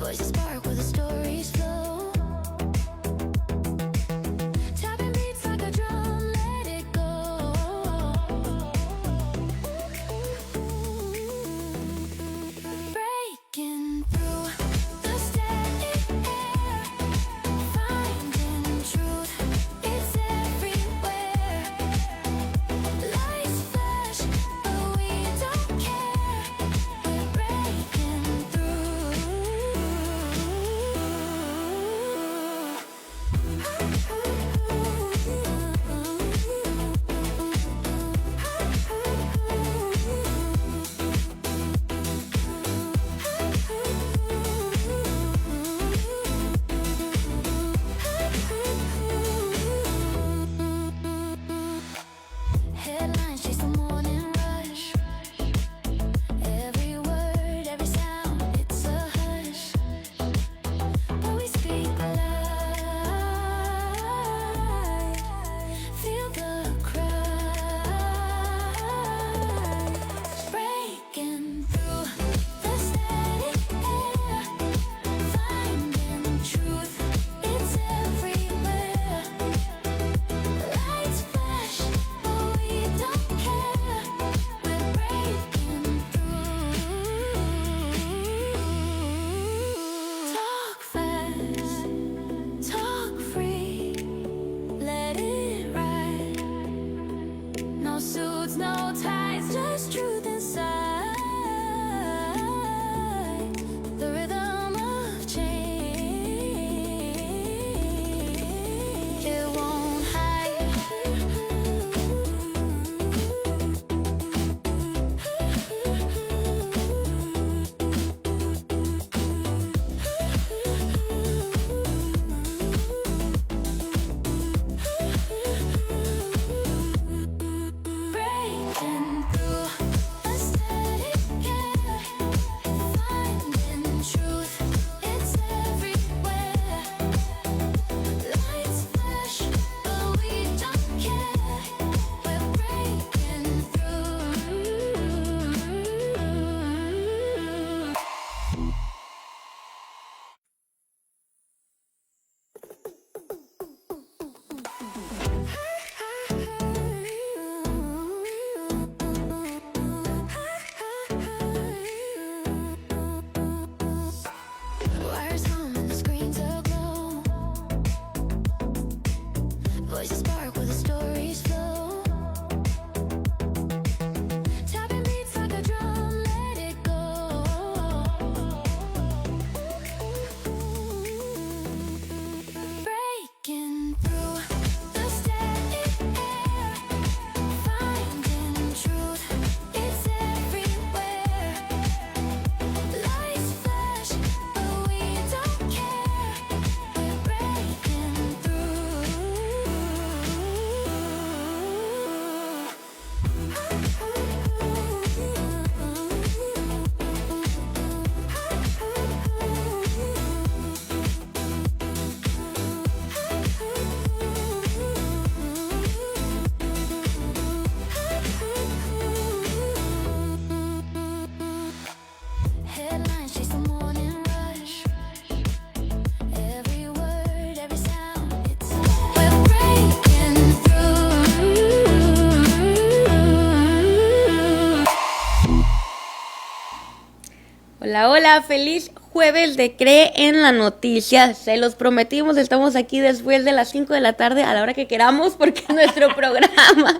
Voices spark where the stories flow. Tapping beats like a drum, let it go. Breaking through the static air, finding truth, it's everywhere. Lights flash, but we don't care. We're breaking through. Headlines chase the morning rush. Every word, every sound, it's a hush. But we speak life. Feel the cry. Breaking through the static air, finding truth, it's everywhere. Lights flash, but we don't care. We're breaking through. Talk fast, talk free, let it ride. No suits, no ties, just truth inside. The rhythm of change, it won't hide. Breaking through the static air, finding truth, it's everywhere. Lights flash, but we don't care. We're breaking through. Wires hum and the screens aglow. Voices spark where the stories flow. Tapping beats like a drum, let it go. Breaking through the static air, finding truth, it's everywhere. Lights flash, but we don't care. We're breaking through. Headlines chase the morning rush. Every word, every sound, it's we're breaking through. Hola, hola, feliz jueves de Cree en la Noticia. Se los prometimos, estamos aquí después de las 5 de la tarde a la hora que queramos porque nuestro programa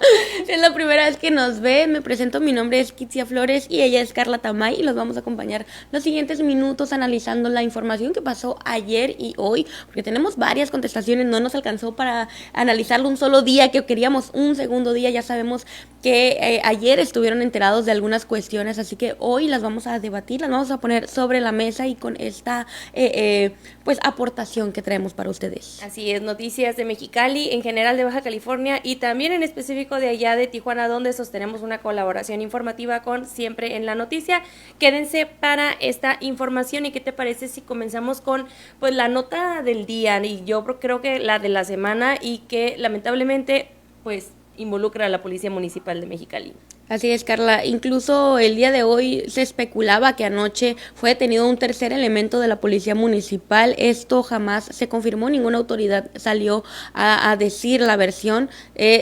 es la primera vez que nos ve. Me presento, mi nombre es Kitsia Flores y ella es Carla Tamay y los vamos a acompañar los siguientes minutos analizando la información que pasó ayer y hoy, porque tenemos varias contestaciones, no nos alcanzó para analizarlo un solo día, que queríamos un segundo día. Ya sabemos que ayer estuvieron enterados de algunas cuestiones, así que hoy las vamos a debatir, las vamos a poner sobre la mesa y con esta pues aportación que traemos para ustedes. Así es, noticias de Mexicali, en general de Baja California y también en específico de allá de Tijuana, donde sostenemos una colaboración informativa con Siempre en la Noticia. Quédense para esta información. ¿Y qué te parece si comenzamos con pues la nota del día? Y yo creo que la de la semana, y que lamentablemente pues involucra a la Policía Municipal de Mexicali. Así es, Carla. Incluso el día de hoy se especulaba que anoche fue detenido un tercer elemento de la policía municipal. Esto jamás se confirmó, ninguna autoridad salió a decir la versión.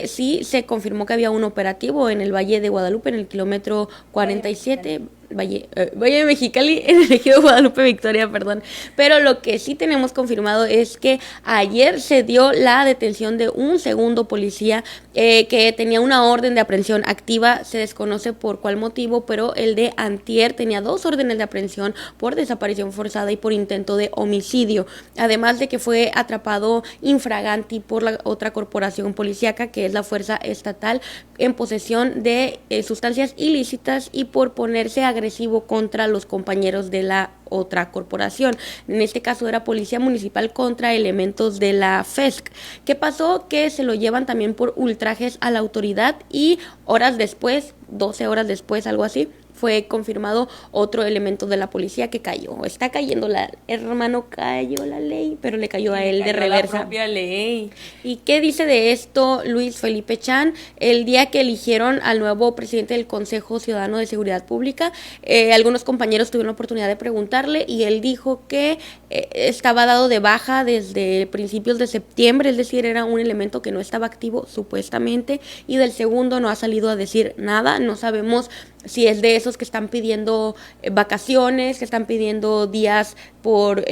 Sí se confirmó que había un operativo en el Valle de Guadalupe, en el kilómetro 47. Valle de Mexicali, en el ejido Guadalupe Victoria, perdón. Pero lo que sí tenemos confirmado es que ayer se dio la detención de un segundo policía que tenía una orden de aprehensión activa. Se desconoce por cuál motivo, pero el de antier tenía 2 órdenes de aprehensión por desaparición forzada y por intento de homicidio. Además de que fue atrapado infraganti por la otra corporación policíaca, que es la Fuerza Estatal, en posesión de sustancias ilícitas y por ponerse agresivo contra los compañeros de la otra corporación. En este caso era Policía Municipal contra elementos de la FESC. ¿Qué pasó? Que se lo llevan también por ultrajes a la autoridad y horas después, 12 horas después, algo así, fue confirmado otro elemento de la policía que cayó. Está cayendo hermano, cayó la ley, pero le cayó a él de reversa. La propia ley. ¿Y qué dice de esto Luis Felipe Chan? El día que eligieron al nuevo presidente del Consejo Ciudadano de Seguridad Pública, algunos compañeros tuvieron la oportunidad de preguntarle y él dijo que estaba dado de baja desde principios de septiembre, es decir, era un elemento que no estaba activo supuestamente, y del segundo no ha salido a decir nada. No sabemos si es de esos que están pidiendo vacaciones, que están pidiendo días por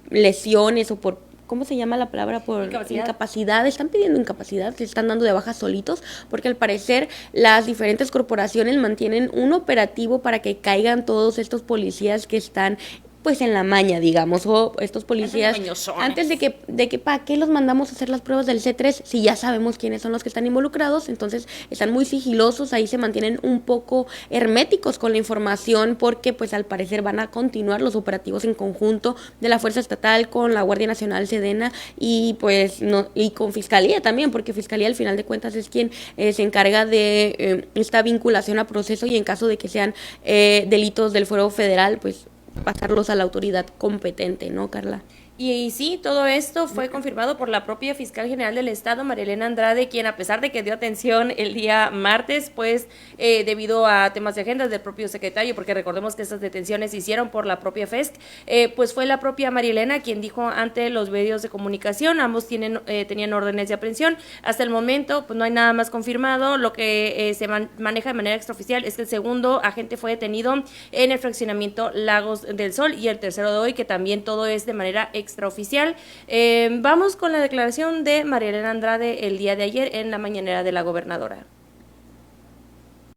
lesiones o por, ¿cómo se llama la palabra? Por incapacidad. Están pidiendo incapacidad, se están dando de baja solitos, porque al parecer las diferentes corporaciones mantienen un operativo para que caigan todos estos policías que están pues en la maña, digamos, o estos policías, antes de que ¿para qué los mandamos a hacer las pruebas del C3 si ya sabemos quiénes son los que están involucrados? Entonces están muy sigilosos, ahí se mantienen un poco herméticos con la información, porque pues al parecer van a continuar los operativos en conjunto de la Fuerza Estatal con la Guardia Nacional, Sedena, y pues no, y con Fiscalía también, porque Fiscalía al final de cuentas es quien se encarga de esta vinculación a proceso, y en caso de que sean delitos del fuero federal, pues pasarlos a la autoridad competente, ¿no, Carla? Y sí, todo esto fue confirmado por la propia fiscal general del estado, María Elena Andrade, quien a pesar de que dio atención el día martes, pues debido a temas de agendas del propio secretario, porque recordemos que estas detenciones se hicieron por la propia FESC, pues fue la propia María Elena quien dijo ante los medios de comunicación, ambos tenían órdenes de aprehensión. Hasta el momento, pues no hay nada más confirmado. Lo que se maneja de manera extraoficial es que el segundo agente fue detenido en el fraccionamiento Lagos del Sol, y el tercero de hoy, que también todo es de manera extraoficial. Vamos con la declaración de María Elena Andrade el día de ayer en la mañanera de la gobernadora.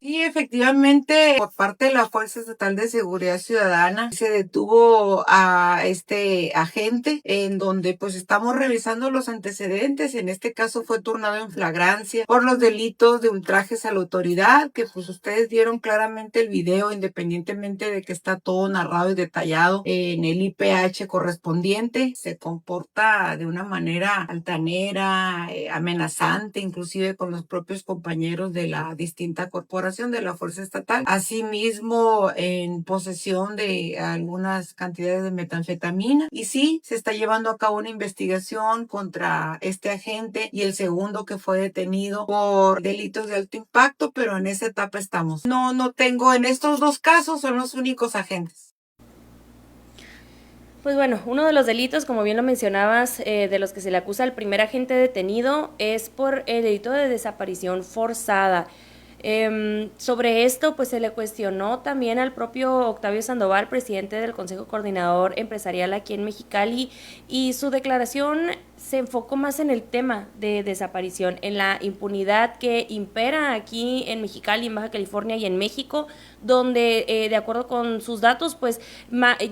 Y efectivamente, por parte de la Fuerza Estatal de Seguridad Ciudadana, se detuvo a este agente, en donde pues estamos revisando los antecedentes. En este caso fue turnado en flagrancia por los delitos de ultrajes a la autoridad, que pues ustedes vieron claramente el video, independientemente de que está todo narrado y detallado en el IPH correspondiente. Se comporta de una manera altanera, amenazante, inclusive con los propios compañeros de la distinta corporación de la Fuerza Estatal. Asimismo, en posesión de algunas cantidades de metanfetamina. Y sí, se está llevando a cabo una investigación contra este agente y el segundo que fue detenido por delitos de alto impacto, pero en esa etapa estamos. No tengo, en estos 2 casos son los únicos agentes. Pues bueno, uno de los delitos, como bien lo mencionabas, de los que se le acusa al primer agente detenido es por el delito de desaparición forzada. Sobre esto, pues se le cuestionó también al propio Octavio Sandoval, presidente del Consejo Coordinador Empresarial aquí en Mexicali, y su declaración se enfocó más en el tema de desaparición, en la impunidad que impera aquí en Mexicali, en Baja California y en México, donde de acuerdo con sus datos, pues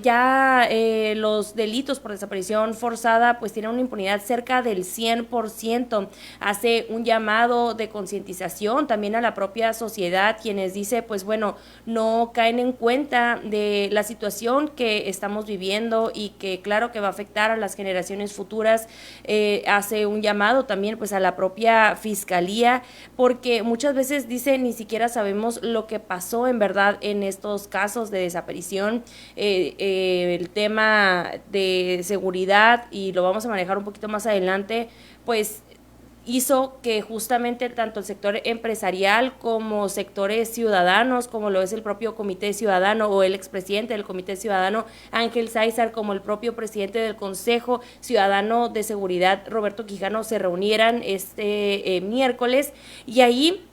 ya los delitos por desaparición forzada pues tienen una impunidad cerca del 100%. Hace un llamado de concientización también a la propia sociedad, quienes dice pues bueno, no caen en cuenta de la situación que estamos viviendo y que claro que va a afectar a las generaciones futuras. Hace un llamado también pues a la propia fiscalía, porque muchas veces dice ni siquiera sabemos lo que pasó en verdad en estos casos de desaparición. El tema de seguridad, y lo vamos a manejar un poquito más adelante, pues hizo que justamente tanto el sector empresarial como sectores ciudadanos, como lo es el propio Comité Ciudadano o el expresidente del Comité Ciudadano, Ángel Sáizar, como el propio presidente del Consejo Ciudadano de Seguridad, Roberto Quijano, se reunieran este miércoles, y ahí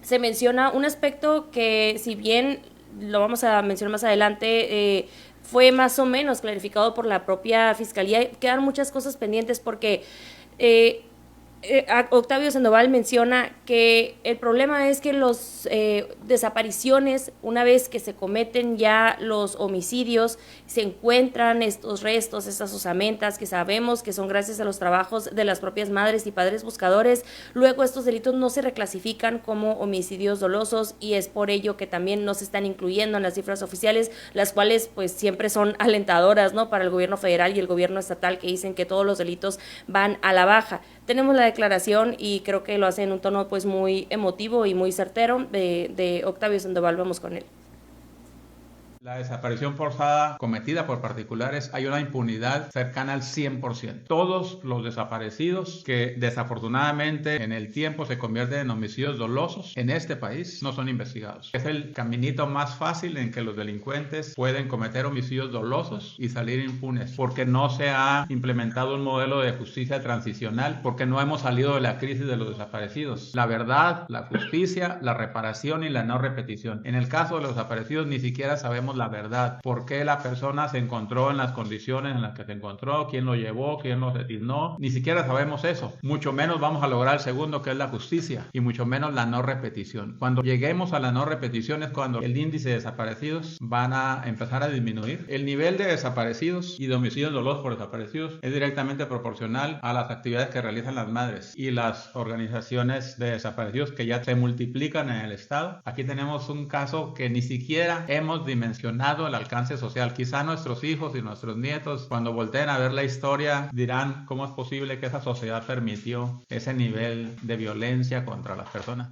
se menciona un aspecto que, si bien lo vamos a mencionar más adelante, fue más o menos clarificado por la propia Fiscalía, quedan muchas cosas pendientes porque Octavio Sandoval menciona que el problema es que los desapariciones, una vez que se cometen ya los homicidios, se encuentran estos restos, estas osamentas que sabemos que son gracias a los trabajos de las propias madres y padres buscadores. Luego estos delitos no se reclasifican como homicidios dolosos, y es por ello que también no se están incluyendo en las cifras oficiales, las cuales pues siempre son alentadoras, ¿no?, para el gobierno federal y el gobierno estatal, que dicen que todos los delitos van a la baja. Tenemos la declaración, y creo que lo hace en un tono pues muy emotivo y muy certero, de Octavio Sandoval. Vamos con él. La desaparición forzada cometida por particulares, hay una impunidad cercana al 100%. Todos los desaparecidos que desafortunadamente en el tiempo se convierten en homicidios dolosos en este país no son investigados. Es el caminito más fácil en que los delincuentes pueden cometer homicidios dolosos y salir impunes, porque no se ha implementado un modelo de justicia transicional, porque no hemos salido de la crisis de los desaparecidos. La verdad, la justicia, la reparación y la no repetición. En el caso de los desaparecidos ni siquiera sabemos la verdad, por qué la persona se encontró en las condiciones en las que se encontró, quién lo llevó, quién lo designó, ni siquiera sabemos eso. Mucho menos vamos a lograr el segundo, que es la justicia, y mucho menos la no repetición. Cuando lleguemos a la no repetición es cuando el índice de desaparecidos van a empezar a disminuir. El nivel de desaparecidos y de homicidios dolosos por desaparecidos es directamente proporcional a las actividades que realizan las madres y las organizaciones de desaparecidos, que ya se multiplican en el estado. Aquí tenemos un caso que ni siquiera hemos dimensionado el alcance social. Quizá nuestros hijos y nuestros nietos, cuando volteen a ver la historia, dirán cómo es posible que esa sociedad permitió ese nivel de violencia contra las personas.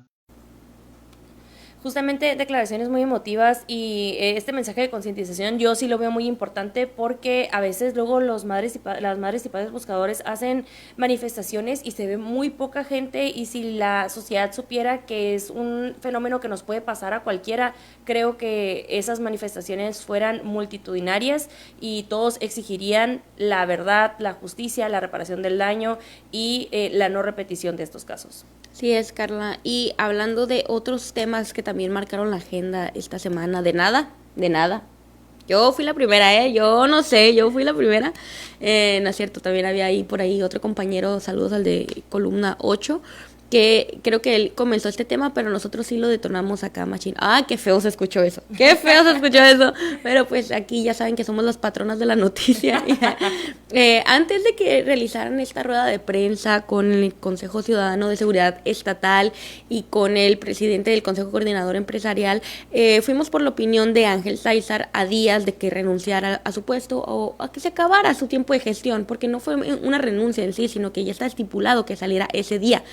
Justamente declaraciones muy emotivas, y este mensaje de concientización yo sí lo veo muy importante, porque a veces luego las madres y padres buscadores hacen manifestaciones y se ve muy poca gente, y si la sociedad supiera que es un fenómeno que nos puede pasar a cualquiera, creo que esas manifestaciones fueran multitudinarias y todos exigirían la verdad, la justicia, la reparación del daño y la no repetición de estos casos. Sí es, Carla. Y hablando de otros temas que también marcaron la agenda esta semana, de nada. Yo fui la primera, yo fui la primera. No es cierto, también había ahí por ahí otro compañero, saludos al de Columna 8, que creo que él comenzó este tema, pero nosotros sí lo detonamos acá, machín. ¡Ah, qué feo se escuchó eso! Pero pues aquí ya saben que somos las patronas de la noticia. Antes de que realizaran esta rueda de prensa con el Consejo Ciudadano de Seguridad Estatal y con el presidente del Consejo Coordinador Empresarial, fuimos por la opinión de Ángel Sáizar a días de que renunciara a su puesto o a que se acabara su tiempo de gestión, porque no fue una renuncia en sí, sino que ya está estipulado que saliera ese día.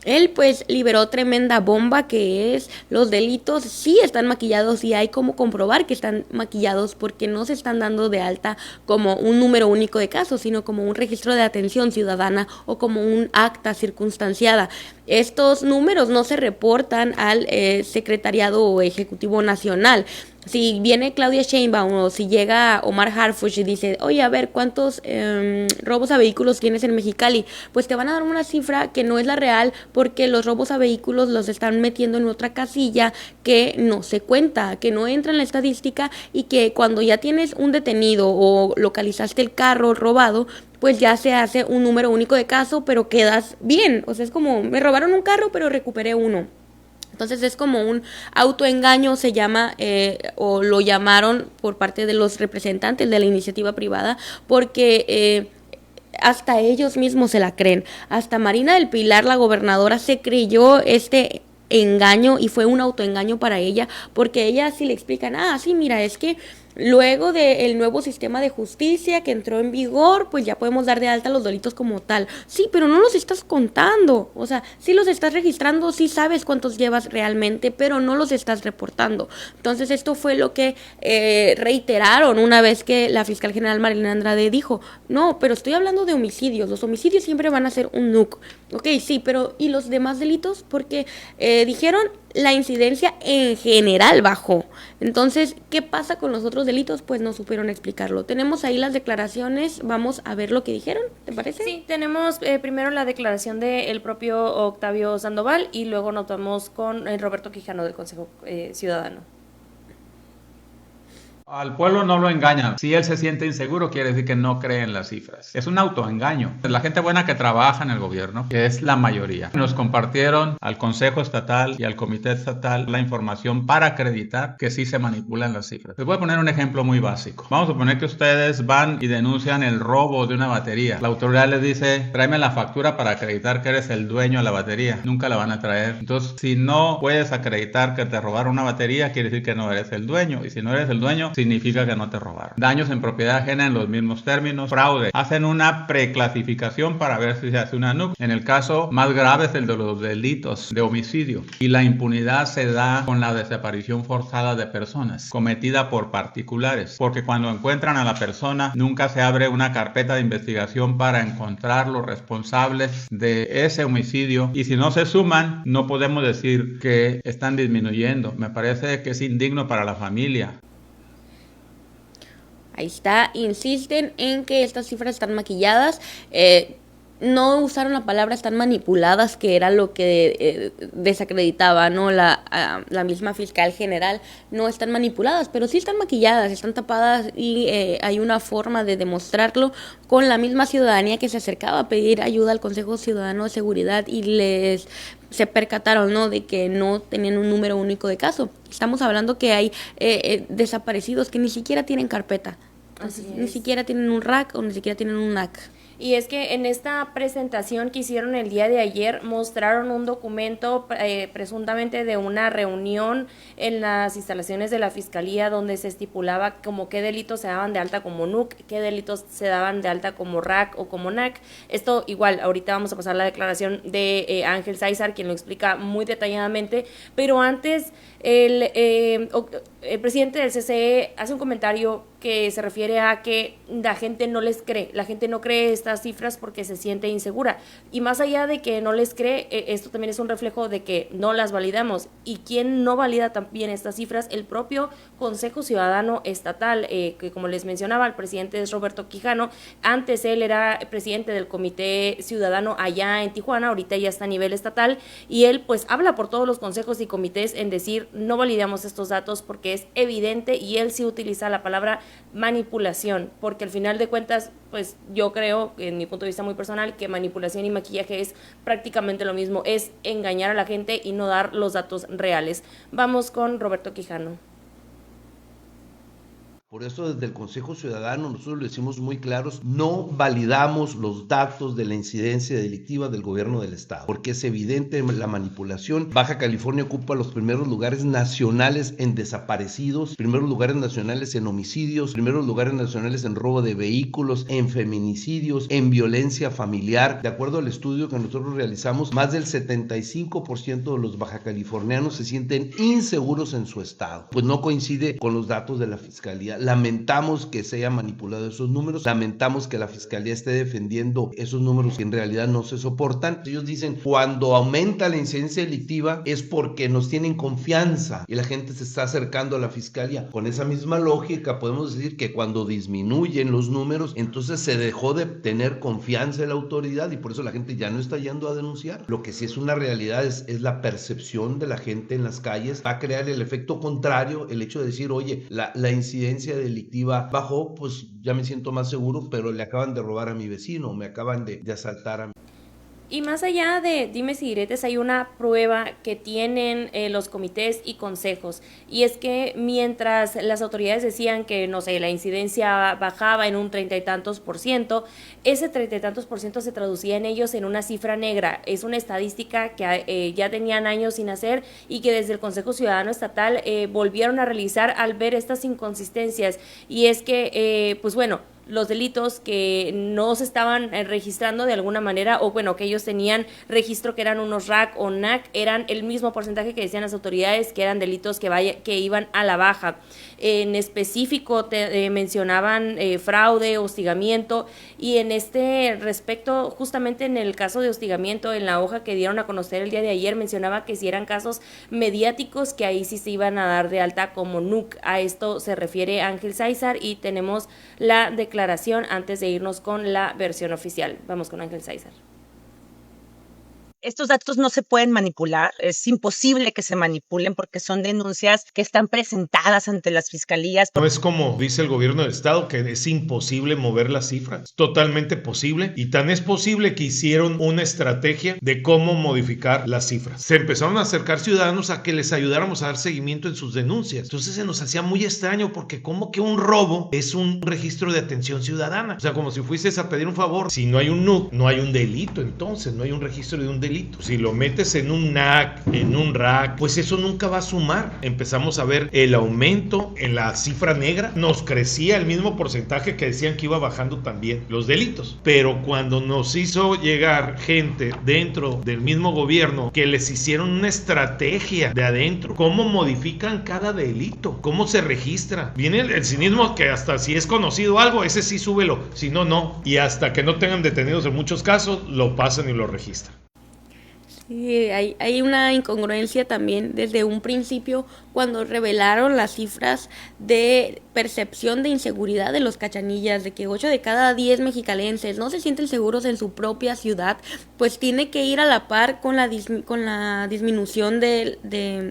Él pues liberó tremenda bomba, que es los delitos sí están maquillados y hay como comprobar que están maquillados, porque no se están dando de alta como un número único de casos, sino como un registro de atención ciudadana o como un acta circunstanciada. Estos números no se reportan al Secretariado o Ejecutivo Nacional. Si viene Claudia Sheinbaum o si llega Omar Harfuch y dice, oye, a ver, ¿cuántos robos a vehículos tienes en Mexicali? Pues te van a dar una cifra que no es la real, porque los robos a vehículos los están metiendo en otra casilla que no se cuenta, que no entra en la estadística, y que cuando ya tienes un detenido o localizaste el carro robado, pues ya se hace un número único de caso, pero quedas bien. O sea, es como, me robaron un carro, pero recuperé uno. Entonces es como un autoengaño, se llama, o lo llamaron por parte de los representantes de la iniciativa privada, porque hasta ellos mismos se la creen. Hasta Marina del Pilar, la gobernadora, se creyó este engaño y fue un autoengaño para ella, porque ella sí le explican, sí, mira, es que luego del nuevo sistema de justicia que entró en vigor, pues ya podemos dar de alta los delitos como tal. Sí, pero no los estás contando. O sea, sí los estás registrando, sí sabes cuántos llevas realmente, pero no los estás reportando. Entonces, esto fue lo que reiteraron una vez que la fiscal general Marilena Andrade dijo, no, pero estoy hablando de homicidios. Los homicidios siempre van a ser un NUC. Ok, sí, pero ¿y los demás delitos? Porque dijeron la incidencia en general bajó. Entonces, ¿qué pasa con los otros delitos? Pues no supieron explicarlo. Tenemos ahí las declaraciones, vamos a ver lo que dijeron, ¿te parece? Sí, tenemos primero la declaración del propio Octavio Sandoval y luego nos vamos con Roberto Quijano del Consejo Ciudadano. Al pueblo no lo engañan. Si él se siente inseguro, quiere decir que no cree en las cifras. Es un autoengaño. La gente buena que trabaja en el gobierno, que es la mayoría, nos compartieron al Consejo Estatal y al Comité Estatal la información para acreditar que sí se manipulan las cifras. Les voy a poner un ejemplo muy básico. Vamos a suponer que ustedes van y denuncian el robo de una batería. La autoridad les dice, tráeme la factura para acreditar que eres el dueño de la batería. Nunca la van a traer. Entonces, si no puedes acreditar que te robaron una batería, quiere decir que no eres el dueño. Y si no eres el dueño, significa que no te robaron. Daños en propiedad ajena en los mismos términos. Fraude. Hacen una preclasificación para ver si se hace una NUC. En el caso más grave es el de los delitos de homicidio. Y la impunidad se da con la desaparición forzada de personas cometida por particulares. Porque cuando encuentran a la persona, nunca se abre una carpeta de investigación para encontrar los responsables de ese homicidio. Y si no se suman, no podemos decir que están disminuyendo. Me parece que es indigno para la familia. Ahí está, insisten en que estas cifras están maquilladas, no usaron la palabra están manipuladas, que era lo que desacreditaba, ¿no? La misma fiscal general, no están manipuladas, pero sí están maquilladas, están tapadas y hay una forma de demostrarlo con la misma ciudadanía que se acercaba a pedir ayuda al Consejo Ciudadano de Seguridad y se percataron, ¿no?, de que no tenían un número único de caso. Estamos hablando que hay desaparecidos que ni siquiera tienen carpeta, ni siquiera tienen un RAC o ni siquiera tienen un NAC. Y es que en esta presentación que hicieron el día de ayer mostraron un documento presuntamente de una reunión en las instalaciones de la Fiscalía donde se estipulaba como qué delitos se daban de alta como NUC, qué delitos se daban de alta como RAC o como NAC. Esto igual, ahorita vamos a pasar la declaración de Ángel Sáizar, quien lo explica muy detalladamente, pero antes el presidente del CCE hace un comentario que se refiere a que la gente no les cree, la gente no cree estas cifras porque se siente insegura. Y más allá de que no les cree, esto también es un reflejo de que no las validamos. ¿Y quién no valida también estas cifras? El propio Consejo Ciudadano Estatal, que como les mencionaba, el presidente es Roberto Quijano. Antes él era presidente del Comité Ciudadano allá en Tijuana, ahorita ya está a nivel estatal, y él pues habla por todos los consejos y comités en decir no validamos estos datos porque es evidente, y él sí utiliza la palabra manipulación, porque al final de cuentas, pues yo creo, en mi punto de vista muy personal, que manipulación y maquillaje es prácticamente lo mismo, es engañar a la gente y no dar los datos reales. Vamos con Roberto Quijano. Por eso desde el Consejo Ciudadano nosotros lo decimos muy claros, no validamos los datos de la incidencia delictiva del gobierno del estado, porque es evidente la manipulación. Baja California ocupa los primeros lugares nacionales en desaparecidos, primeros lugares nacionales en homicidios, primeros lugares nacionales en robo de vehículos, en feminicidios, en violencia familiar. De acuerdo al estudio que nosotros realizamos, más del 75% de los bajacalifornianos se sienten inseguros en su estado, pues no coincide con los datos de la Fiscalía. Lamentamos que se hayan manipulado esos números, lamentamos que la Fiscalía esté defendiendo esos números que en realidad no se soportan. Ellos dicen, cuando aumenta la incidencia delictiva es porque nos tienen confianza y la gente se está acercando a la Fiscalía. Con esa misma lógica podemos decir que cuando disminuyen los números, entonces se dejó de tener confianza en la autoridad y por eso la gente ya no está yendo a denunciar. Lo que sí es una realidad es la percepción de la gente en las calles. Va a crear el efecto contrario, el hecho de decir, oye, la incidencia delictiva bajó, pues ya me siento más seguro, pero le acaban de robar a mi vecino, me acaban de asaltar a mi... Y más allá de dimes y diretes, hay una prueba que tienen los comités y consejos, y es que mientras las autoridades decían que, no sé, la incidencia bajaba en un 30 y tantos %, ese 30 y tantos % se traducía en ellos en una cifra negra. Es una estadística que ya tenían años sin hacer y que desde el Consejo Ciudadano Estatal volvieron a realizar al ver estas inconsistencias, y es que, pues bueno, los delitos que no se estaban registrando de alguna manera, o bueno, que ellos tenían registro que eran unos RAC o NAC, eran el mismo porcentaje que decían las autoridades que eran delitos que iban a la baja. En específico mencionaban fraude, hostigamiento, y en este respecto, justamente en el caso de hostigamiento, en la hoja que dieron a conocer el día de ayer, mencionaba que si eran casos mediáticos, que ahí sí se iban a dar de alta como NUC. A esto se refiere Ángel Sáizar, y tenemos la declaración antes de irnos con la versión oficial. Vamos con Ángel Sáizar. Estos datos no se pueden manipular, es imposible que se manipulen porque son denuncias que están presentadas ante las fiscalías. No es como dice el gobierno del estado, que es imposible mover las cifras. Es totalmente posible, y tan es posible que hicieron una estrategia de cómo modificar las cifras. Se empezaron a acercar ciudadanos a que les ayudáramos a dar seguimiento en sus denuncias. Entonces se nos hacía muy extraño, porque como que un robo es un registro de atención ciudadana. O sea, como si fueses a pedir un favor. Si no hay un NUC, no hay un delito, entonces no hay un registro de un delito. Si lo metes en un NAC, en un RAC, pues eso nunca va a sumar. Empezamos a ver el aumento en la cifra negra. Nos crecía el mismo porcentaje que decían que iba bajando también los delitos. Pero cuando nos hizo llegar gente dentro del mismo gobierno, que les hicieron una estrategia de adentro, cómo modifican cada delito, cómo se registra. Viene el cinismo, que hasta si es conocido algo, ese sí súbelo, si no, no. Y hasta que no tengan detenidos en muchos casos, lo pasan y lo registran. Sí, hay una incongruencia también desde un principio cuando revelaron las cifras de percepción de inseguridad de los cachanillas, de que 8 de cada 10 mexicalenses no se sienten seguros en su propia ciudad, pues tiene que ir a la par con la disminución de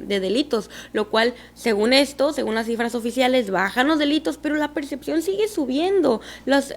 delitos, lo cual, según esto, según las cifras oficiales, bajan los delitos, pero la percepción sigue subiendo. Los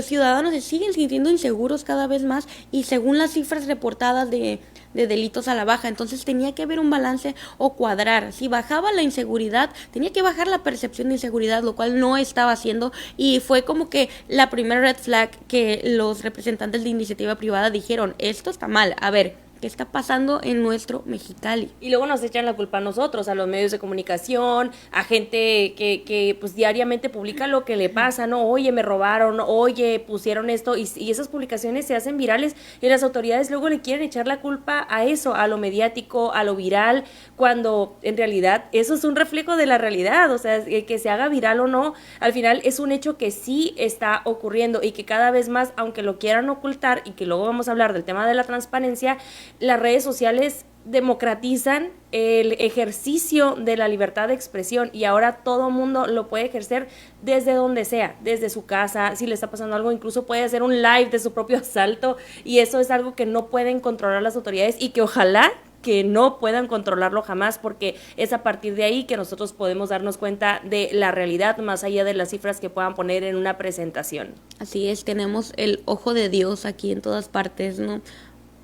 ciudadanos se siguen sintiendo inseguros cada vez más, y según las cifras reportadas de delitos a la baja, entonces tenía que haber un balance o cuadrar. Si bajaba la inseguridad, tenía que bajar la percepción de inseguridad, lo cual no estaba haciendo, y fue como que la primera red flag que los representantes de iniciativa privada dijeron: esto está mal, a ver, ¿qué está pasando en nuestro Mexicali? Y luego nos echan la culpa a nosotros, a los medios de comunicación, a gente que pues diariamente publica lo que le pasa, ¿no? Oye, me robaron, oye, pusieron esto, y esas publicaciones se hacen virales, y las autoridades luego le quieren echar la culpa a eso, a lo mediático, a lo viral, cuando en realidad eso es un reflejo de la realidad. O sea, que se haga viral o no, al final es un hecho que sí está ocurriendo, y que cada vez más, aunque lo quieran ocultar, y que luego vamos a hablar del tema de la transparencia, las redes sociales democratizan el ejercicio de la libertad de expresión, y ahora todo mundo lo puede ejercer desde donde sea, desde su casa. Si le está pasando algo, incluso puede hacer un live de su propio asalto, y eso es algo que no pueden controlar las autoridades, y que ojalá que no puedan controlarlo jamás, porque es a partir de ahí que nosotros podemos darnos cuenta de la realidad, más allá de las cifras que puedan poner en una presentación. Así es, tenemos el ojo de Dios aquí en todas partes, ¿no?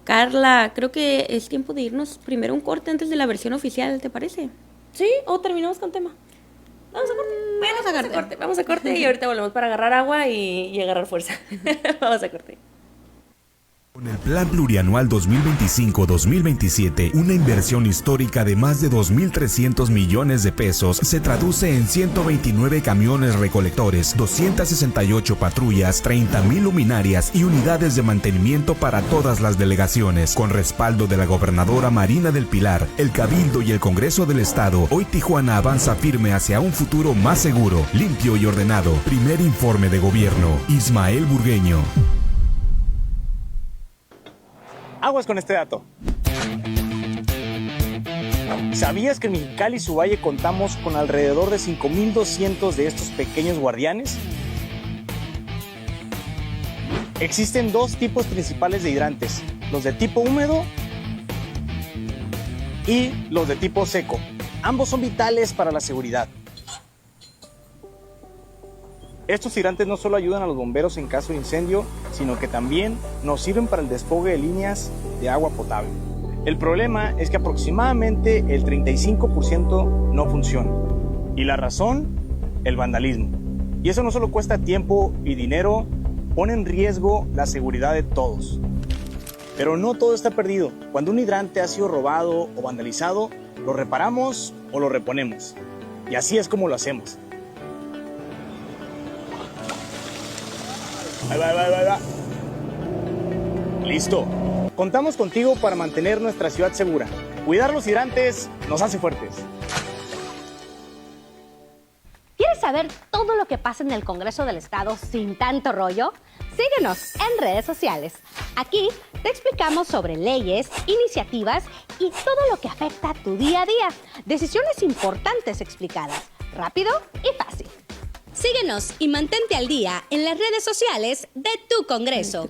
Carla, creo que es tiempo de irnos primero un corte antes de la versión oficial, ¿te parece? Sí, o terminamos con tema. Vamos a corte. Vamos a corte y ahorita volvemos para agarrar agua y agarrar fuerza. Vamos a corte. Con el Plan Plurianual 2025-2027, una inversión histórica de más de 2.300 millones de pesos se traduce en 129 camiones recolectores, 268 patrullas, 30.000 luminarias y unidades de mantenimiento para todas las delegaciones. Con respaldo de la gobernadora Marina del Pilar, el Cabildo y el Congreso del Estado, hoy Tijuana avanza firme hacia un futuro más seguro, limpio y ordenado. Primer informe de gobierno, Ismael Burgueño. Aguas con este dato. ¿Sabías que en Mexicali y su valle contamos con alrededor de 5.200 de estos pequeños guardianes? Existen dos tipos principales de hidrantes, los de tipo húmedo y los de tipo seco. Ambos son vitales para la seguridad. Estos hidrantes no solo ayudan a los bomberos en caso de incendio, sino que también nos sirven para el desfogue de líneas de agua potable. El problema es que aproximadamente el 35% no funciona. Y la razón, el vandalismo. Y eso no solo cuesta tiempo y dinero, pone en riesgo la seguridad de todos. Pero no todo está perdido. Cuando un hidrante ha sido robado o vandalizado, lo reparamos o lo reponemos. Y así es como lo hacemos. Ahí va. Listo. Contamos contigo para mantener nuestra ciudad segura. Cuidar los hidrantes nos hace fuertes. ¿Quieres saber todo lo que pasa en el Congreso del Estado sin tanto rollo? Síguenos en redes sociales. Aquí te explicamos sobre leyes, iniciativas y todo lo que afecta a tu día a día. Decisiones importantes explicadas, rápido y fácil. Síguenos y mantente al día en las redes sociales de tu Congreso.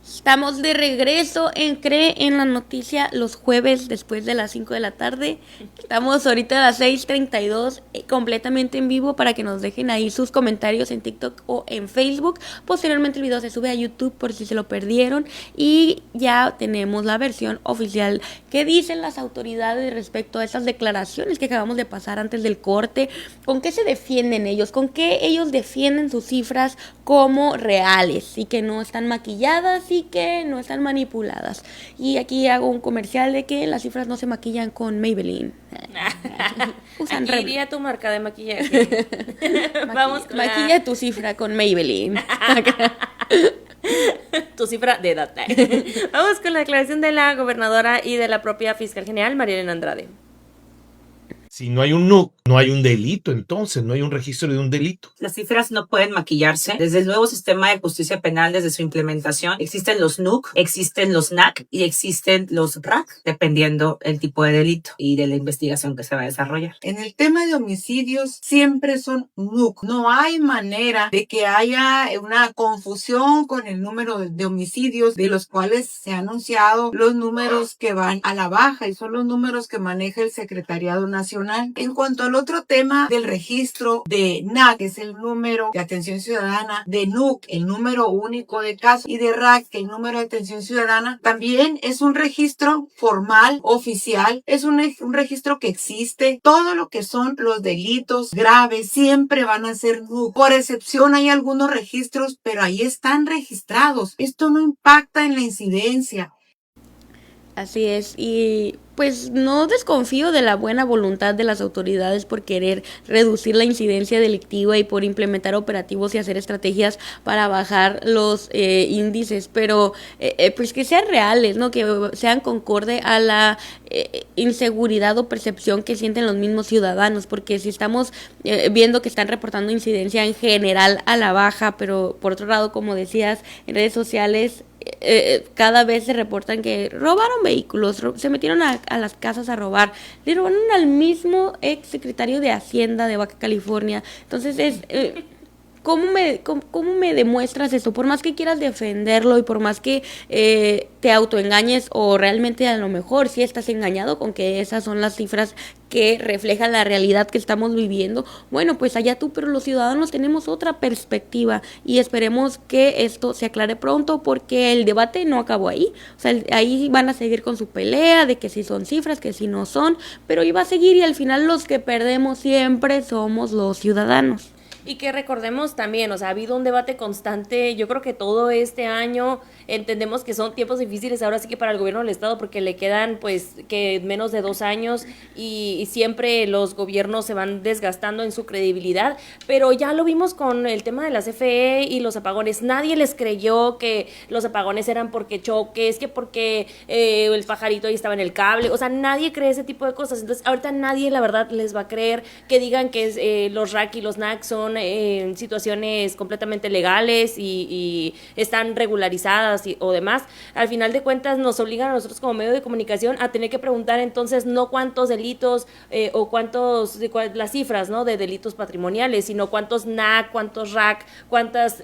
Estamos de regreso en Cree en la Noticia los jueves después de las 5 de la tarde. Estamos ahorita a las 6:32 completamente en vivo para que nos dejen ahí sus comentarios en TikTok o en Facebook. Posteriormente el video se sube a YouTube por si se lo perdieron y ya tenemos la versión oficial que dicen las autoridades respecto a esas declaraciones que acabamos de pasar antes del corte. ¿Con qué se defienden ellos? ¿Con qué ellos defienden sus cifras como reales y que no están maquilladas y que no están manipuladas? Y aquí hago un comercial de que las cifras no se maquillan con Maybelline. Aquí iría tu marca de maquillaje. Vamos con maquilla tu cifra con Maybelline. Tu cifra de edad. Vamos con la declaración de la gobernadora y de la propia fiscal general, María Elena Andrade. Si no hay un NUC, no hay un delito, entonces no hay un registro de un delito. Las cifras no pueden maquillarse. Desde el nuevo sistema de justicia penal, desde su implementación, existen los NUC, existen los NAC y existen los RAC, dependiendo el tipo de delito y de la investigación que se va a desarrollar. En el tema de homicidios siempre son NUC. No hay manera de que haya una confusión con el número de homicidios de los cuales se han anunciado los números que van a la baja y son los números que maneja el Secretariado Nacional. En cuanto al otro tema del registro de NAC, que es el número de atención ciudadana, de NUC, el número único de casos, y de RAC, el número de atención ciudadana, también es un registro formal, oficial, es un registro que existe. Todo lo que son los delitos graves siempre van a ser NUC. Por excepción hay algunos registros, pero ahí están registrados. Esto no impacta en la incidencia. Así es, y pues no desconfío de la buena voluntad de las autoridades por querer reducir la incidencia delictiva y por implementar operativos y hacer estrategias para bajar los índices, pero pues que sean reales, ¿no? Que sean concorde a la inseguridad o percepción que sienten los mismos ciudadanos, porque si estamos viendo que están reportando incidencia en general a la baja, pero por otro lado, como decías, en redes sociales cada vez se reportan que robaron vehículos, se metieron a las casas a robar, le robaron al mismo ex secretario de Hacienda de Baja California. Entonces ¿cómo me demuestras eso? Por más que quieras defenderlo y por más que te autoengañes o realmente a lo mejor sí estás engañado con que esas son las cifras que reflejan la realidad que estamos viviendo, bueno, pues allá tú, pero los ciudadanos tenemos otra perspectiva y esperemos que esto se aclare pronto porque el debate no acabó ahí. O sea, ahí van a seguir con su pelea de que si son cifras, que si no son, pero iba a seguir y al final los que perdemos siempre somos los ciudadanos. Y que recordemos también, o sea, ha habido un debate constante, yo creo que todo este año entendemos que son tiempos difíciles ahora sí que para el gobierno del estado porque le quedan pues que menos de 2 años y siempre los gobiernos se van desgastando en su credibilidad, pero ya lo vimos con el tema de la CFE y los apagones, nadie les creyó que los apagones eran porque choques, que porque el pajarito ahí estaba en el cable, o sea, nadie cree ese tipo de cosas, entonces ahorita nadie la verdad les va a creer que digan que los RAC y los NAC son situaciones completamente legales y están regularizadas o demás. Al final de cuentas nos obligan a nosotros como medio de comunicación a tener que preguntar entonces no cuántos delitos o las cifras, ¿no?, de delitos patrimoniales, sino cuántos NAC, cuántos RAC, cuántas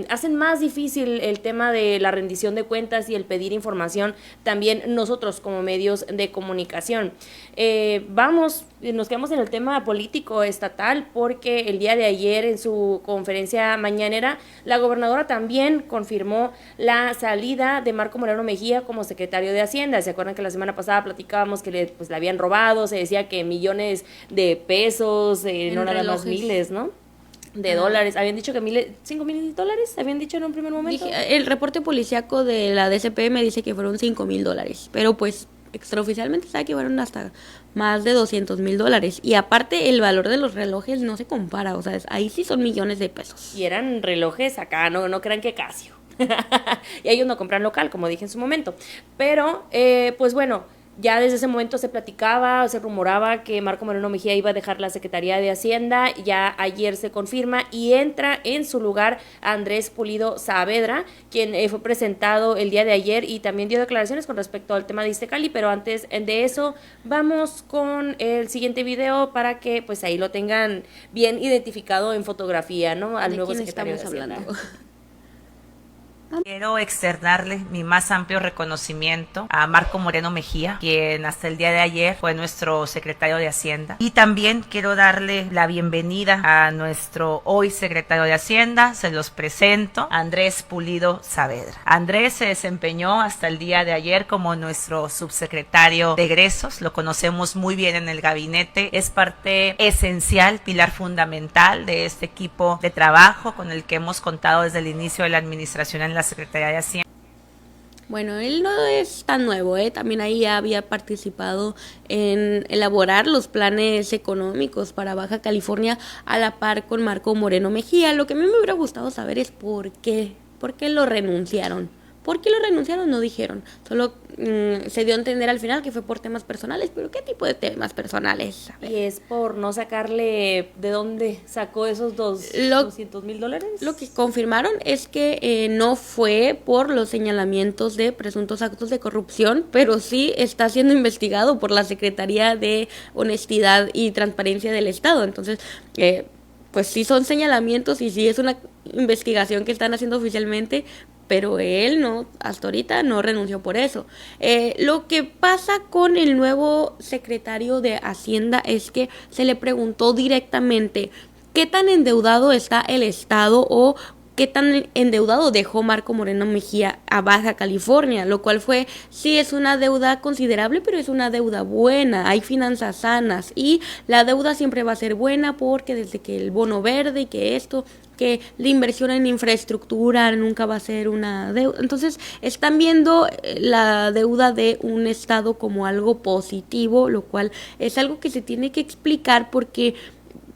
hacen más difícil el tema de la rendición de cuentas y el pedir información también nosotros como medios de comunicación. Nos quedamos en el tema político estatal porque el día de ayer ayer en su conferencia mañanera, la gobernadora también confirmó la salida de Marco Moreno Mejía como secretario de Hacienda. ¿Se acuerdan que la semana pasada platicábamos que le habían robado? Se decía que millones de pesos, no nada más miles, ¿no? De dólares. Habían dicho que $5,000, habían dicho en un primer momento. El reporte policíaco de la DCP me dice que fueron $5,000, pero pues extraoficialmente sabe que fueron hasta más de $200,000. Y aparte el valor de los relojes no se compara, o sea, ahí sí son millones de pesos. Y eran relojes acá, no crean que Casio. Y ellos no compran local, como dije en su momento. Pero, pues bueno, ya desde ese momento se platicaba, se rumoraba que Marco Moreno Mejía iba a dejar la Secretaría de Hacienda. Ya ayer se confirma y entra en su lugar Andrés Pulido Saavedra, quien fue presentado el día de ayer y también dio declaraciones con respecto al tema de Iztacali. Pero antes de eso, vamos con el siguiente video para que pues ahí lo tengan bien identificado en fotografía, ¿no? Al nuevo secretario de Hacienda. Quiero externarle mi más amplio reconocimiento a Marco Moreno Mejía, quien hasta el día de ayer fue nuestro secretario de Hacienda. Y también quiero darle la bienvenida a nuestro hoy secretario de Hacienda. Se los presento, Andrés Pulido Saavedra. Andrés se desempeñó hasta el día de ayer como nuestro subsecretario de egresos. Lo conocemos muy bien en el gabinete. Es parte esencial, pilar fundamental de este equipo de trabajo con el que hemos contado desde el inicio de la administración en la Secretaría de Hacienda. Bueno, él no es tan nuevo, también ahí había participado en elaborar los planes económicos para Baja California a la par con Marco Moreno Mejía. Lo que a mí me hubiera gustado saber es por qué lo renunciaron. ¿Por qué lo renunciaron? No dijeron. Solo se dio a entender al final que fue por temas personales. ¿Pero qué tipo de temas personales? Y es por no sacarle de dónde sacó esos $200,000. Lo que confirmaron es que no fue por los señalamientos de presuntos actos de corrupción, pero sí está siendo investigado por la Secretaría de Honestidad y Transparencia del Estado. Entonces, pues sí son señalamientos y sí es una investigación que están haciendo oficialmente, pero él no, hasta ahorita no renunció por eso. Lo que pasa con el nuevo secretario de Hacienda es que se le preguntó directamente qué tan endeudado está el Estado o qué tan endeudado dejó Marco Moreno Mejía a Baja California, lo cual fue, sí es una deuda considerable, pero es una deuda buena, hay finanzas sanas y la deuda siempre va a ser buena porque desde que el bono verde y que la inversión en infraestructura nunca va a ser una deuda. Entonces, están viendo la deuda de un Estado como algo positivo, lo cual es algo que se tiene que explicar porque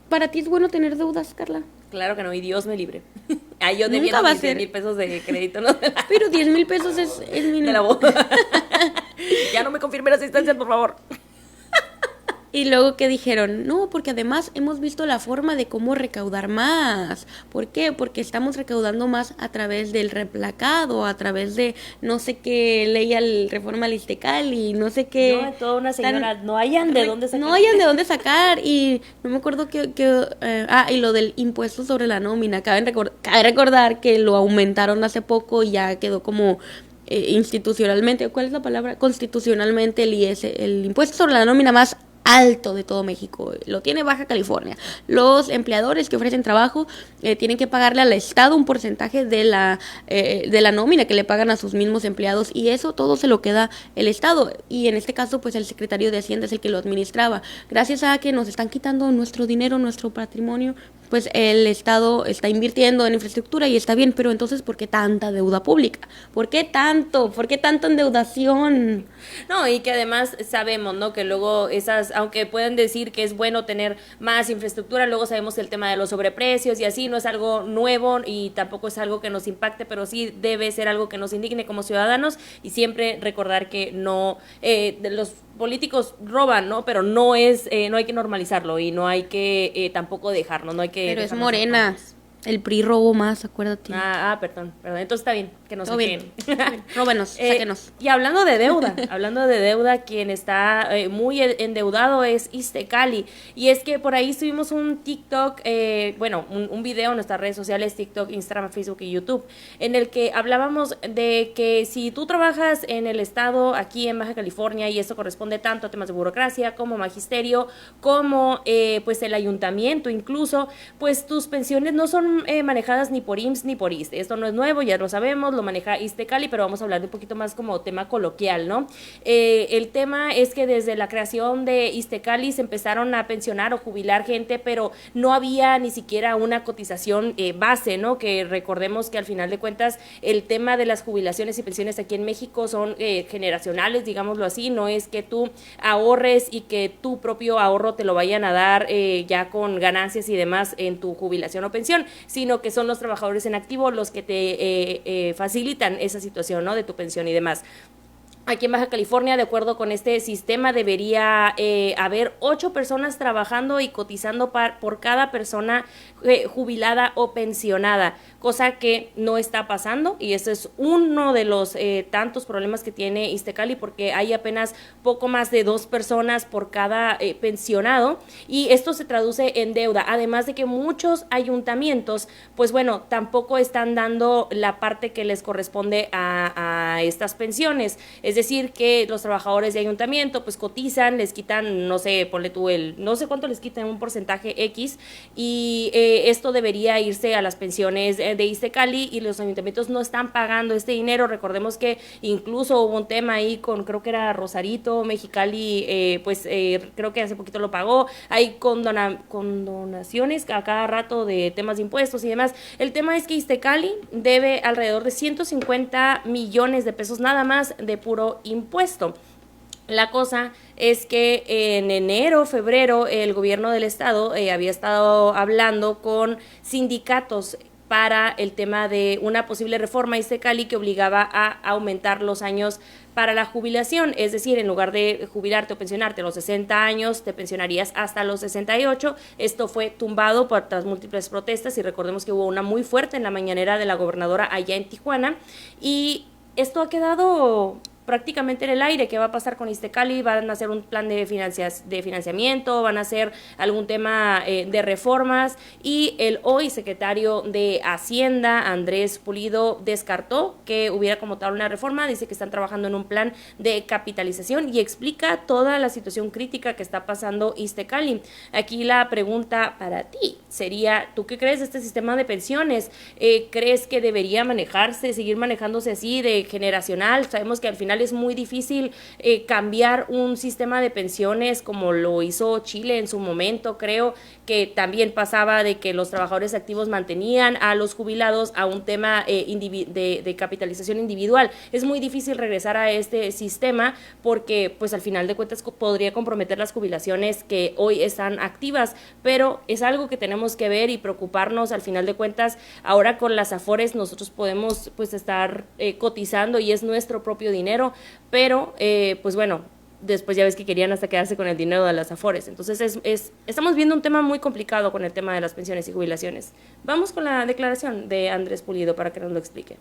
para ti es bueno tener deudas, Carla. Claro que no, y Dios me libre. Yo nunca va a ser $10,000 de crédito, ¿no? Pero $10,000 es mínimo. De la boda. Ya no me confirme las instancias, por favor. Y luego que dijeron, no, porque además hemos visto la forma de cómo recaudar más. ¿Por qué? Porque estamos recaudando más a través del replacado, a través de no sé qué ley al reforma al Iztacali, no sé qué. No, toda una señora, no hayan de dónde sacar. No hayan de dónde sacar y no me acuerdo y lo del impuesto sobre la nómina. Cabe recordar que lo aumentaron hace poco y ya quedó como institucionalmente, ¿cuál es la palabra? Constitucionalmente el impuesto sobre la nómina más alto de todo México, lo tiene Baja California. Los empleadores que ofrecen trabajo tienen que pagarle al Estado un porcentaje de la nómina que le pagan a sus mismos empleados y eso todo se lo queda el Estado y en este caso pues el secretario de Hacienda es el que lo administraba. Gracias a que nos están quitando nuestro dinero, nuestro patrimonio, pues el Estado está invirtiendo en infraestructura y está bien, pero entonces ¿por qué tanta deuda pública? ¿Por qué tanto? ¿Por qué tanta endeudación? No, y que además sabemos, ¿no? Que luego aunque pueden decir que es bueno tener más infraestructura, luego sabemos el tema de los sobreprecios y así no es algo nuevo y tampoco es algo que nos impacte, pero sí debe ser algo que nos indigne como ciudadanos y siempre recordar que no, los políticos roban, ¿no? Pero no hay que normalizarlo y no hay que tampoco dejarlo, no hay que... Pero es Morena. El PRI robó más, acuérdate. Perdón. Entonces está bien, que nos Todo bien. saquen. Róbenos, sáquenos. Y hablando de deuda, quien está muy endeudado es Iztecali. Y es que por ahí subimos un TikTok, un video en nuestras redes sociales, TikTok, Instagram, Facebook y YouTube, en el que hablábamos de que si tú trabajas en el estado, aquí en Baja California, y eso corresponde tanto a temas de burocracia, como magisterio, como pues el ayuntamiento incluso, pues tus pensiones no son manejadas ni por IMSS ni por ISSSTE. Esto no es nuevo, ya lo sabemos, lo maneja Iztecali, pero vamos a hablar de un poquito más como tema coloquial, ¿no? El tema es que desde la creación de Iztecali se empezaron a pensionar o jubilar gente, pero no había ni siquiera una cotización base, ¿no? Que recordemos que al final de cuentas el tema de las jubilaciones y pensiones aquí en México son generacionales, digámoslo así, no es que tú ahorres y que tu propio ahorro te lo vayan a dar ya con ganancias y demás en tu jubilación o pensión, sino que son los trabajadores en activo los que te facilitan esa situación, ¿no? De tu pensión y demás. Aquí en Baja California, de acuerdo con este sistema, debería haber 8 personas trabajando y cotizando por cada persona jubilada o pensionada, cosa que no está pasando, y ese es uno de los tantos problemas que tiene Iztecali, porque hay apenas poco más de 2 personas por cada pensionado, y esto se traduce en deuda, además de que muchos ayuntamientos, pues bueno, tampoco están dando la parte que les corresponde a estas pensiones. Es decir, que los trabajadores de ayuntamiento pues cotizan, les quitan, no sé, ponle tú no sé cuánto les quitan, un porcentaje X, y esto debería irse a las pensiones de Iztecali, y los ayuntamientos no están pagando este dinero. Recordemos que incluso hubo un tema ahí con, creo que era Rosarito, Mexicali, creo que hace poquito lo pagó, hay condonaciones a cada rato de temas de impuestos y demás. El tema es que Iztecali debe alrededor de 150 millones de pesos nada más de puro impuesto. La cosa es que en enero, febrero, el gobierno del estado había estado hablando con sindicatos para el tema de una posible reforma a Iztecali que obligaba a aumentar los años para la jubilación, es decir, en lugar de jubilarte o pensionarte a los 60 años, te pensionarías hasta los 68. Esto fue tumbado por las múltiples protestas, y recordemos que hubo una muy fuerte en la mañanera de la gobernadora allá en Tijuana, y esto ha quedado prácticamente en el aire. ¿Qué va a pasar con Iztecali? ¿Van a hacer un plan de financiamiento? ¿Van a hacer algún tema de reformas? Y el hoy secretario de Hacienda, Andrés Pulido, descartó que hubiera como tal una reforma. Dice que están trabajando en un plan de capitalización y explica toda la situación crítica que está pasando Iztecali. Aquí la pregunta para ti sería, ¿tú qué crees de este sistema de pensiones? ¿Crees que debería seguir manejándose así de generacional? Sabemos que al final es muy difícil cambiar un sistema de pensiones como lo hizo Chile en su momento. Creo que también pasaba de que los trabajadores activos mantenían a los jubilados a un tema de capitalización individual. Es muy difícil regresar a este sistema porque pues al final de cuentas podría comprometer las jubilaciones que hoy están activas, pero es algo que tenemos que ver y preocuparnos. Al final de cuentas, ahora con las Afores nosotros podemos pues estar cotizando y es nuestro propio dinero, pero pues bueno, después ya ves que querían hasta quedarse con el dinero de las Afores. Entonces estamos viendo un tema muy complicado con el tema de las pensiones y jubilaciones. Vamos con la declaración de Andrés Pulido para que nos lo explique.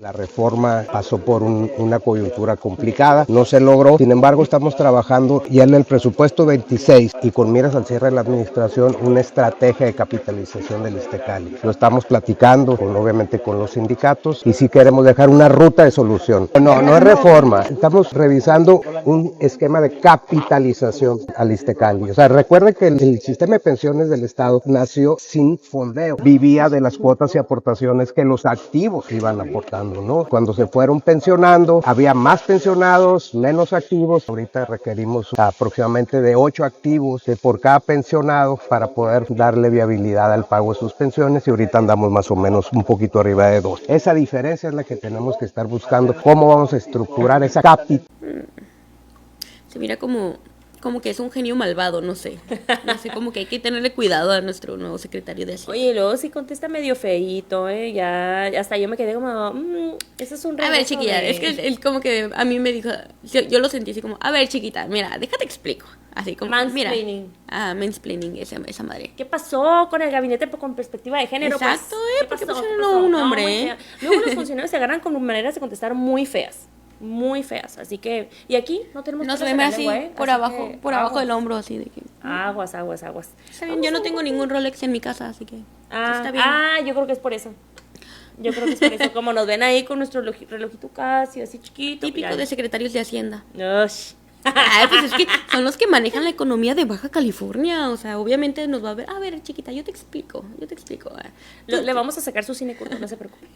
La reforma pasó por una coyuntura complicada, no se logró, sin embargo estamos trabajando ya en el presupuesto 26 y con miras al cierre de la administración una estrategia de capitalización del Iztecali. Lo estamos platicando obviamente con los sindicatos y sí queremos dejar una ruta de solución. No es reforma, estamos revisando un esquema de capitalización al Iztecali. O sea, recuerden que el sistema de pensiones del Estado nació sin fondeo, vivía de las cuotas y aportaciones que los activos iban aportando, ¿no? Cuando se fueron pensionando, había más pensionados, menos activos. Ahorita requerimos aproximadamente de 8 activos por cada pensionado para poder darle viabilidad al pago de sus pensiones, y ahorita andamos más o menos un poquito arriba de 2. Esa diferencia es la que tenemos que estar buscando, cómo vamos a estructurar esa capital. Se mira como como que es un genio malvado, no sé. No sé, como que hay que tenerle cuidado a nuestro nuevo secretario de Hacienda. Oye, luego sí contesta medio feíto, ya hasta yo me quedé como, ese es un A ver, regreso chiquilla, de- es que él como que a mí me dijo, yo lo sentí así como, a ver, chiquita, mira, déjate explico. Así como, mira. Mansplaining. Mansplaining, esa madre. ¿Qué pasó con el gabinete con perspectiva de género? Exacto, Pues, ¿qué porque pasó? pusieron ¿Qué pasó? un No, hombre, muy ¿eh? fea. Luego los funcionarios se agarran con maneras de contestar muy feas. Muy feas, así que, y aquí no tenemos No se pelos ven en la así, lengua, por así abajo, que por abajo aguas. del hombro, así de que. Aguas. Está bien, yo no tengo ningún Rolex en mi casa, así que. está bien. Yo creo que es por eso. Yo creo que es por eso, como nos ven ahí con nuestro relojito Casio, así chiquito. Típico de secretarios de Hacienda. Ush. Ay, pues es que son los que manejan la economía de Baja California. O sea, obviamente nos va a ver, chiquita, yo te explico. Le vamos a sacar su cinecurso, no se preocupe.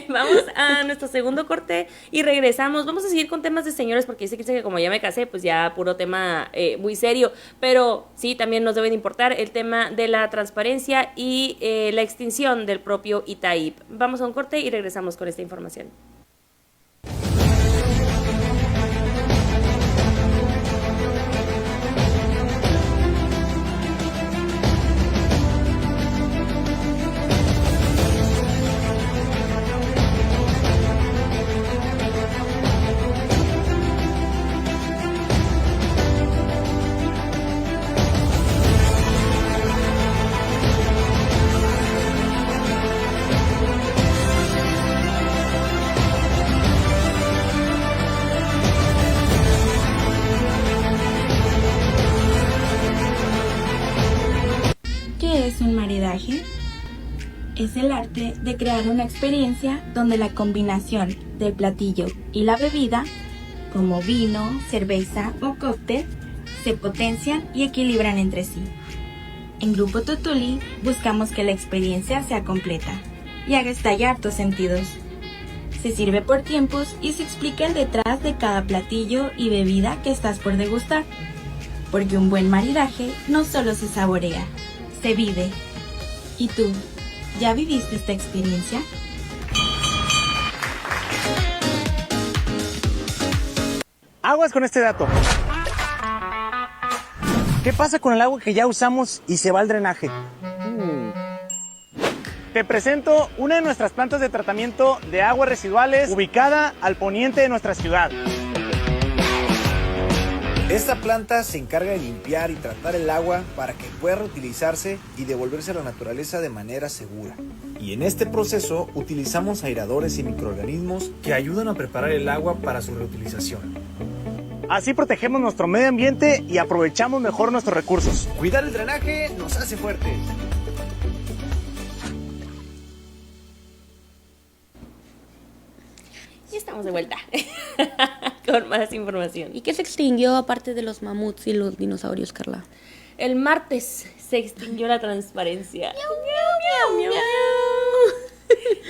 Vamos a nuestro segundo corte y regresamos. Vamos a seguir con temas de señores porque dice que como ya me casé, pues ya puro tema muy serio. Pero sí, también nos debe de importar el tema de la transparencia y la extinción del propio ITAIP. Vamos a un corte y regresamos con esta información. ¿Qué es un maridaje? Es el arte de crear una experiencia donde la combinación del platillo y la bebida, como vino, cerveza o cóctel, se potencian y equilibran entre sí. En Grupo Tutuli buscamos que la experiencia sea completa y haga estallar tus sentidos. Se sirve por tiempos y se explica el detrás de cada platillo y bebida que estás por degustar, porque un buen maridaje no solo se saborea, se vive. ¿Y tú, ya viviste esta experiencia? Aguas con este dato. ¿Qué pasa con el agua que ya usamos y se va al drenaje? Te presento una de nuestras plantas de tratamiento de aguas residuales ubicada al poniente de nuestra ciudad. Esta planta se encarga de limpiar y tratar el agua para que pueda reutilizarse y devolverse a la naturaleza de manera segura. Y en este proceso utilizamos airadores y microorganismos que ayudan a preparar el agua para su reutilización. Así protegemos nuestro medio ambiente y aprovechamos mejor nuestros recursos. Cuidar el drenaje nos hace fuertes. Y estamos de vuelta con más información. ¿Y qué se extinguió aparte de los mamuts y los dinosaurios, Carla? El martes se extinguió la transparencia. Miau, miau, miau.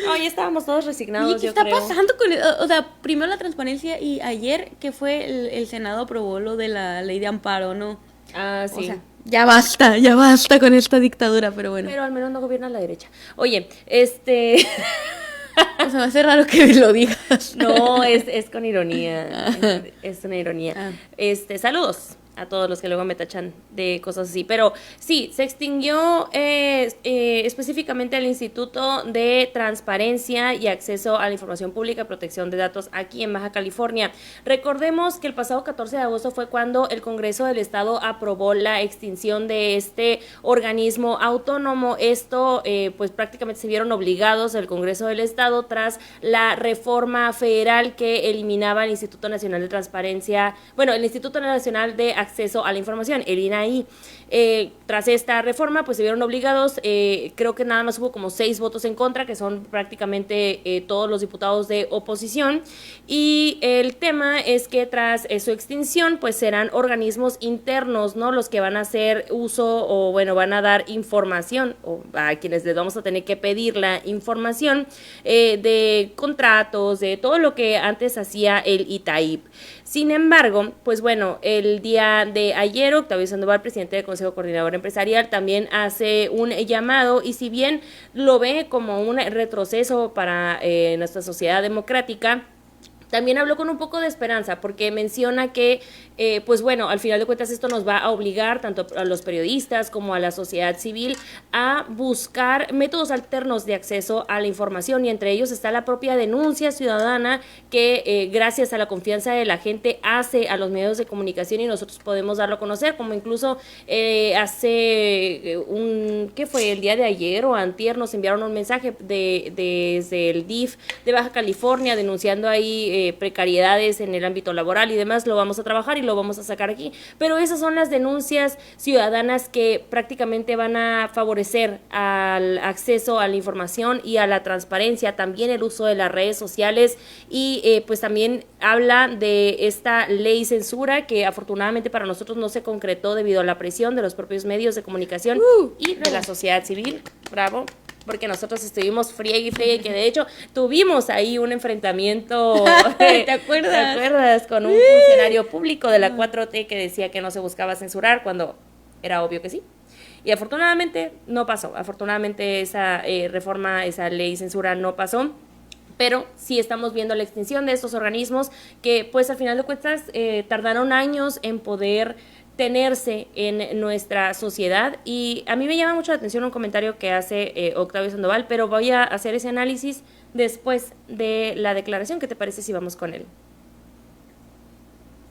No, ya estábamos todos resignados, Oye, ¿qué yo está creo. pasando con o sea, primero la transparencia y ayer que fue el Senado aprobó lo de la ley de amparo, ¿no? Ah, sí. O sea, ya basta con esta dictadura, pero bueno. Pero al menos no gobierna la derecha. Oye, O sea, me hace raro que lo digas. No, es con ironía. Es una ironía. Saludos a todos los que luego me tachan de cosas así. Pero sí, se extinguió específicamente el Instituto de Transparencia y Acceso a la Información Pública y Protección de Datos aquí en Baja California. Recordemos que el pasado 14 de agosto fue cuando el Congreso del Estado aprobó la extinción de este organismo autónomo. Esto, pues prácticamente se vieron obligados el Congreso del Estado tras la reforma federal que eliminaba el Instituto Nacional de Transparencia, el Instituto Nacional de Acceso a la Información, el INAI. Tras esta reforma, pues se vieron obligados, creo que nada más hubo como 6 votos en contra, que son prácticamente todos los diputados de oposición, y el tema es que tras su extinción, pues serán organismos internos, ¿no?, los que van a hacer uso o, van a dar información, o a quienes les vamos a tener que pedir la información de contratos, de todo lo que antes hacía el ITAIP. Sin embargo, pues el día de ayer, Octavio Sandoval, presidente del Consejo Coordinador Empresarial, también hace un llamado, y si bien lo ve como un retroceso para nuestra sociedad democrática, también habló con un poco de esperanza, porque menciona que, pues bueno, al final de cuentas esto nos va a obligar tanto a los periodistas como a la sociedad civil a buscar métodos alternos de acceso a la información, y entre ellos está la propia denuncia ciudadana que gracias a la confianza de la gente hace a los medios de comunicación y nosotros podemos darlo a conocer, como incluso ¿qué fue? El día de ayer o antier nos enviaron un mensaje desde el DIF de Baja California denunciando ahí precariedades en el ámbito laboral y demás. Lo vamos a trabajar y lo vamos a sacar aquí, pero esas son las denuncias ciudadanas que prácticamente van a favorecer al acceso a la información y a la transparencia, también el uso de las redes sociales, y pues también habla de esta ley censura que afortunadamente para nosotros no se concretó debido a la presión de los propios medios de comunicación y de la sociedad civil. Bravo, porque nosotros estuvimos friegue, que de hecho tuvimos ahí un enfrentamiento, ¿Te acuerdas? ¿Te acuerdas? Con un funcionario público de la 4T que decía que no se buscaba censurar cuando era obvio que sí. Y afortunadamente no pasó, afortunadamente esa reforma, esa ley censura no pasó, pero sí estamos viendo la extinción de estos organismos que pues al final de cuentas tardaron años en poder tenerse en nuestra sociedad. Y a mí me llama mucho la atención un comentario que hace Octavio Sandoval, pero voy a hacer ese análisis después de la declaración. ¿Qué te parece si vamos con él?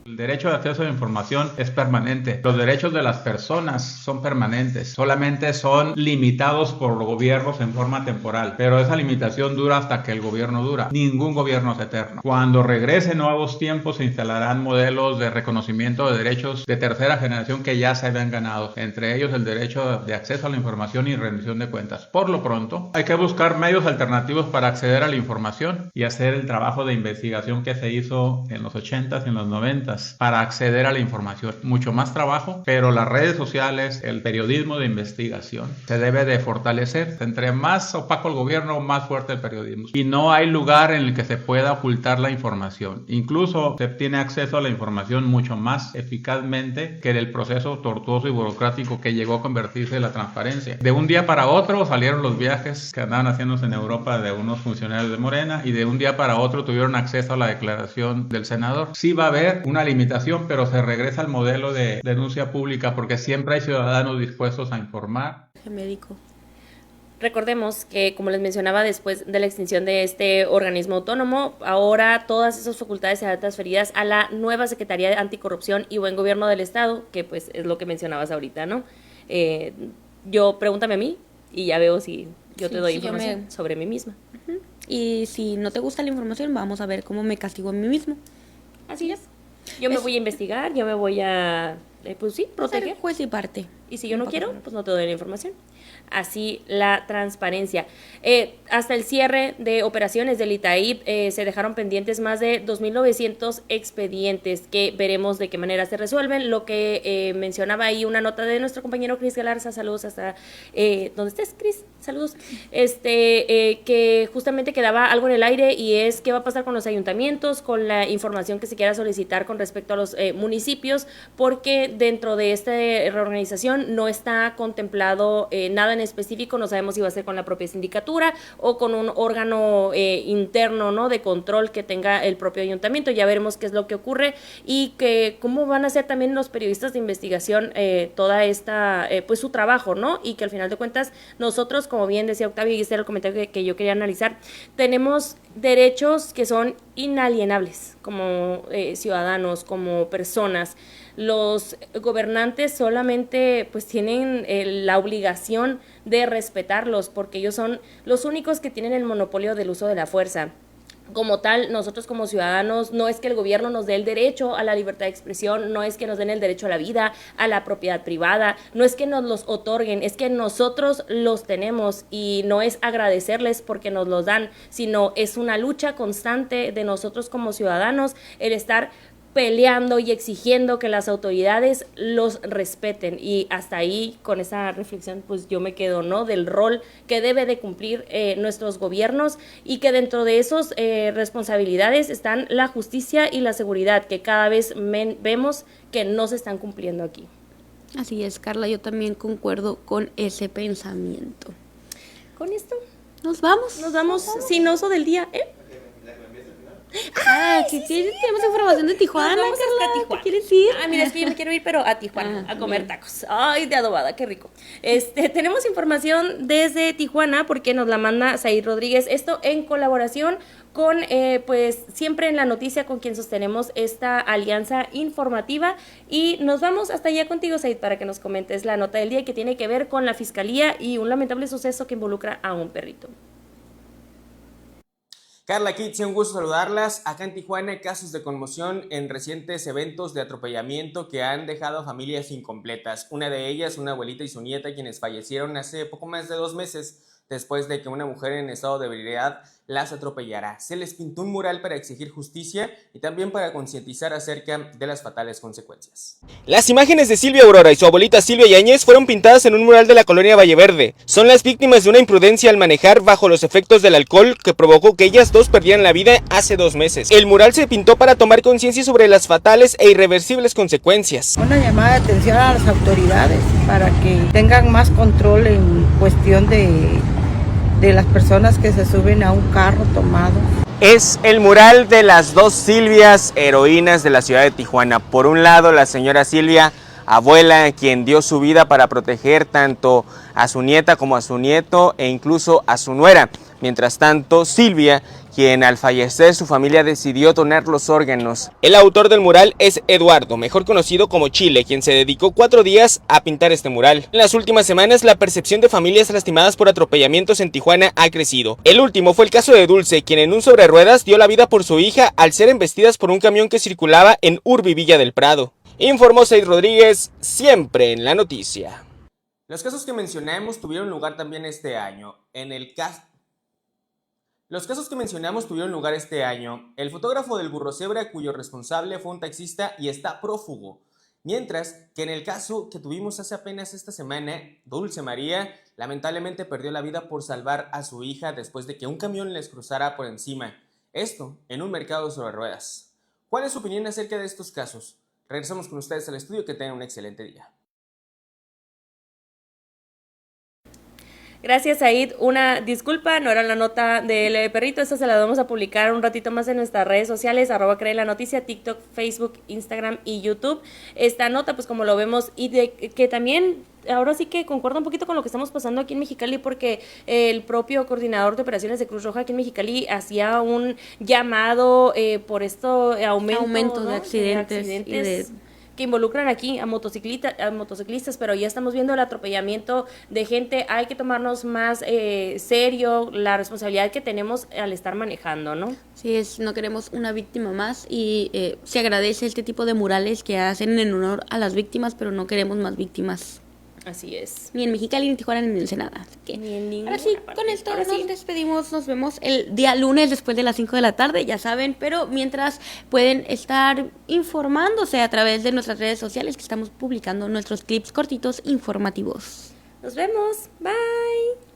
El derecho de acceso a la información es permanente. Los derechos de las personas son permanentes. Solamente son limitados por los gobiernos en forma temporal. Pero esa limitación dura hasta que el gobierno dura. Ningún gobierno es eterno. Cuando regresen nuevos tiempos se instalarán modelos de reconocimiento de derechos de tercera generación que ya se habían ganado. Entre ellos el derecho de acceso a la información y rendición de cuentas. Por lo pronto, hay que buscar medios alternativos para acceder a la información y hacer el trabajo de investigación que se hizo en los 80s y en los 90s. Para acceder a la información. Mucho más trabajo, pero las redes sociales, el periodismo de investigación se debe de fortalecer. Entre más opaco el gobierno, más fuerte el periodismo. Y no hay lugar en el que se pueda ocultar la información. Incluso se tiene acceso a la información mucho más eficazmente que del proceso tortuoso y burocrático que llegó a convertirse en la transparencia. De un día para otro salieron los viajes que andaban haciéndose en Europa de unos funcionarios de Morena, y de un día para otro tuvieron acceso a la declaración del senador. Sí va a haber una limitación, pero se regresa al modelo de denuncia pública porque siempre hay ciudadanos dispuestos a informar. Médico. Recordemos que, como les mencionaba, después de la extinción de este organismo autónomo, ahora todas esas facultades serán transferidas a la nueva Secretaría de Anticorrupción y Buen Gobierno del Estado, que pues es lo que mencionabas ahorita, ¿no? Yo pregúntame a mí y ya veo si yo te doy información sobre mí misma. Y si no te gusta la información, vamos a ver cómo me castigo a mí mismo. Así es. Yo me voy a investigar, yo me voy a, pues sí, proteger. Ser juez y parte. Y si yo no quiero, pues no te doy la información. Así la transparencia. Hasta el cierre de operaciones del ITAIP se dejaron pendientes más de 2.900 expedientes que veremos de qué manera se resuelven. Lo que mencionaba ahí una nota de nuestro compañero Cris Galarza, saludos hasta ¿dónde estés, Cris? Saludos. Que justamente quedaba algo en el aire, y es qué va a pasar con los ayuntamientos, con la información que se quiera solicitar con respecto a los municipios, porque dentro de esta reorganización no está contemplado nada en específico. No sabemos si va a ser con la propia sindicatura o con un órgano interno, ¿no?, de control que tenga el propio ayuntamiento. Ya veremos qué es lo que ocurre y que cómo van a ser también los periodistas de investigación toda esta, pues su trabajo, ¿no? Y que al final de cuentas nosotros, como bien decía Octavio, y este era el comentario que yo quería analizar, tenemos derechos que son inalienables como ciudadanos, como personas. Los gobernantes solamente pues tienen la obligación de respetarlos, porque ellos son los únicos que tienen el monopolio del uso de la fuerza. Como tal, nosotros como ciudadanos, no es que el gobierno nos dé el derecho a la libertad de expresión, no es que nos den el derecho a la vida, a la propiedad privada, no es que nos los otorguen, es que nosotros los tenemos, y no es agradecerles porque nos los dan, sino es una lucha constante de nosotros como ciudadanos el estar peleando y exigiendo que las autoridades los respeten. Y hasta ahí, con esa reflexión, pues yo me quedo, ¿no?, del rol que debe de cumplir nuestros gobiernos, y que dentro de esas responsabilidades están la justicia y la seguridad, que cada vez vemos que no se están cumpliendo aquí. Así es, Carla, yo también concuerdo con ese pensamiento. Con esto nos vamos sin oso del día, Que tenemos información de Tijuana, Nos vamos hasta Carla. Tijuana. ¿Te quieres ir? Mira, es que yo me quiero ir, pero a Tijuana, a comer bien. tacos. Ay, de adobada, qué rico. Tenemos información desde Tijuana porque nos la manda Said Rodríguez. Esto en colaboración con, pues, siempre en la noticia con quien sostenemos esta alianza informativa. Y nos vamos hasta allá contigo, Said, para que nos comentes la nota del día que tiene que ver con la fiscalía y un lamentable suceso que involucra a un perrito. Carla Kitsi, un gusto saludarlas. Acá en Tijuana hay casos de conmoción en recientes eventos de atropellamiento que han dejado a familias incompletas. Una de ellas, una abuelita y su nieta, quienes fallecieron hace poco más de 2 meses después de que una mujer en estado de ebriedad las atropellara. Se les pintó un mural para exigir justicia y también para concientizar acerca de las fatales consecuencias. Las imágenes de Silvia Aurora y su abuelita Silvia Yáñez fueron pintadas en un mural de la colonia Valleverde. Son las víctimas de una imprudencia al manejar bajo los efectos del alcohol que provocó que ellas dos perdieran la vida hace 2 meses. El mural se pintó para tomar conciencia sobre las fatales e irreversibles consecuencias. Una llamada de atención a las autoridades para que tengan más control en cuestión de las personas que se suben a un carro tomado. Es el mural de las 2 Silvias, heroínas de la ciudad de Tijuana. Por un lado, la señora Silvia, abuela, quien dio su vida para proteger tanto a su nieta como a su nieto e incluso a su nuera. Mientras tanto, Silvia, quien al fallecer su familia decidió donar los órganos. El autor del mural es Eduardo, mejor conocido como Chile, quien se dedicó 4 días a pintar este mural. En las últimas semanas, la percepción de familias lastimadas por atropellamientos en Tijuana ha crecido. El último fue el caso de Dulce, quien en un sobre ruedas dio la vida por su hija al ser embestidas por un camión que circulaba en Urbi Villa del Prado. Informó Said Rodríguez, siempre en la noticia. Los casos que mencionamos tuvieron lugar también este año. Los casos que mencionamos tuvieron lugar este año. El fotógrafo del burro cebra, cuyo responsable fue un taxista y está prófugo. Mientras que en el caso que tuvimos hace apenas esta semana, Dulce María lamentablemente perdió la vida por salvar a su hija después de que un camión les cruzara por encima. Esto en un mercado sobre ruedas. ¿Cuál es su opinión acerca de estos casos? Regresamos con ustedes al estudio, que tengan un excelente día. Gracias, Said. Una disculpa, no era la nota del perrito. Esta se la vamos a publicar un ratito más en nuestras redes sociales, @CreeLaNoticia, TikTok, Facebook, Instagram y YouTube. Esta nota, pues como lo vemos, y de que también ahora sí que concuerda un poquito con lo que estamos pasando aquí en Mexicali, porque el propio coordinador de operaciones de Cruz Roja aquí en Mexicali hacía un llamado por esto aumento, ¿no? de accidentes y de que involucran aquí a motociclistas, pero ya estamos viendo el atropellamiento de gente. Hay que tomarnos más serio la responsabilidad que tenemos al estar manejando, ¿no? Sí, no queremos una víctima más y se agradece este tipo de murales que hacen en honor a las víctimas, pero no queremos más víctimas. Así es. Ni en Mexicali, ni en Tijuana, ni en Ensenada. Así que, ni en ninguna ahora sí, parte. con esto nos despedimos. Nos vemos el día lunes después de las 5 de la tarde, ya saben. Pero mientras pueden estar informándose a través de nuestras redes sociales, que estamos publicando nuestros clips cortitos informativos. Nos vemos. Bye.